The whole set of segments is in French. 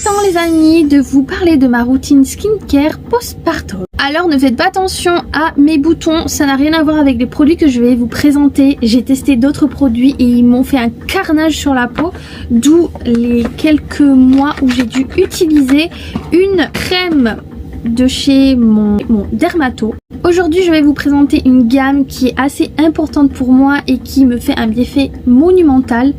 temps les amis de vous parler de ma routine skincare postpartum. Alors ne faites pas attention à mes boutons, ça n'a rien à voir avec les produits que je vais vous présenter. J'ai testé d'autres produits et ils m'ont fait un carnage sur la peau, d'où les quelques mois où j'ai dû utiliser une crème de chez mon dermato. Aujourd'hui je vais vous présenter une gamme qui est assez importante pour moi et qui me fait un bienfait monumental.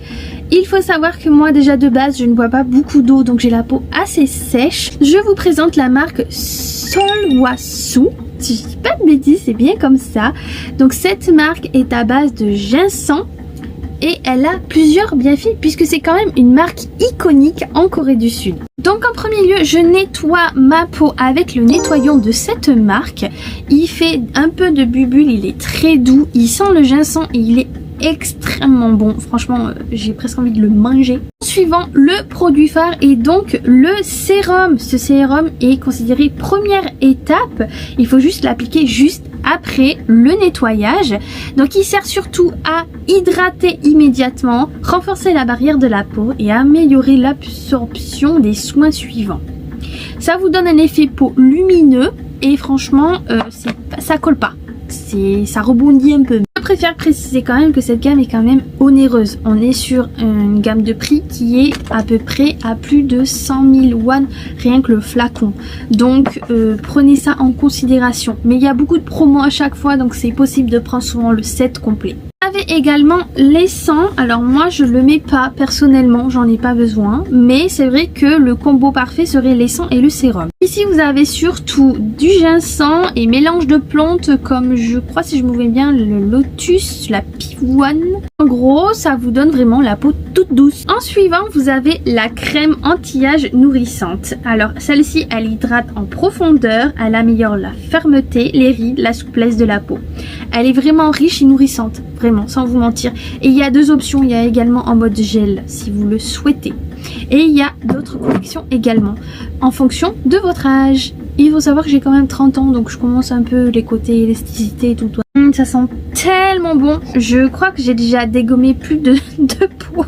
Il faut savoir que moi déjà de base je ne bois pas beaucoup d'eau, donc j'ai la peau assez sèche. Je vous présente la marque Solwasu. Si je dis pas de bêtises, c'est bien comme ça. Donc cette marque est à base de ginseng et elle a plusieurs bienfaits puisque c'est quand même une marque iconique en Corée du Sud. Donc en premier lieu, je nettoie ma peau avec le nettoyant de cette marque. Il fait un peu de bulles, il est très doux, il sent le ginseng et il est extrêmement bon. Franchement, j'ai presque envie de le manger. Suivant, le produit phare est donc le sérum. Ce sérum est considéré première étape. Il faut juste l'appliquer juste après le nettoyage. Donc il sert surtout à hydrater immédiatement, renforcer la barrière de la peau et améliorer l'absorption des soins suivants. Ça vous donne un effet peau lumineux et franchement ça colle pas. Ça rebondit un peu. Je préfère préciser quand même que cette gamme est quand même onéreuse. On est sur une gamme de prix qui est à peu près à plus de 100 000 won rien que le flacon. Donc prenez ça en considération. Mais il y a beaucoup de promos à chaque fois, donc c'est possible de prendre souvent le set complet. Vous avez également l'essence. Alors moi je le mets pas personnellement, j'en ai pas besoin, mais c'est vrai que le combo parfait serait l'essence et le sérum. Ici vous avez surtout du ginseng et mélange de plantes comme je crois, si je me souviens bien, le lotus, la pivoine. En gros ça vous donne vraiment la peau toute douce. En suivant vous avez la crème anti-âge nourrissante. Alors celle-ci elle hydrate en profondeur, elle améliore la fermeté, les rides, la souplesse de la peau. Elle est vraiment riche et nourrissante, vraiment, sans vous mentir. Et il y a deux options, il y a également en mode gel, si vous le souhaitez. Et il y a d'autres collections également, en fonction de votre âge. Il faut savoir que j'ai quand même 30 ans, donc je commence un peu les côtés élasticité et tout. Ça sent tellement bon, je crois que j'ai déjà dégommé plus de peau.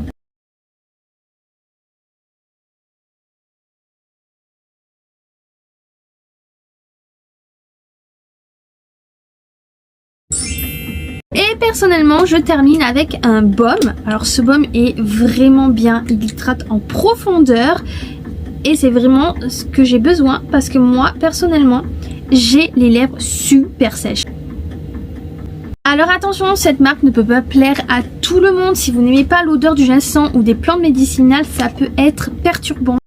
Et personnellement je termine avec un baume. Alors ce baume est vraiment bien, il hydrate en profondeur et c'est vraiment ce que j'ai besoin parce que moi personnellement j'ai les lèvres super sèches. Alors attention, cette marque ne peut pas plaire à tout le monde. Si vous n'aimez pas l'odeur du ginseng ou des plantes médicinales, ça peut être perturbant.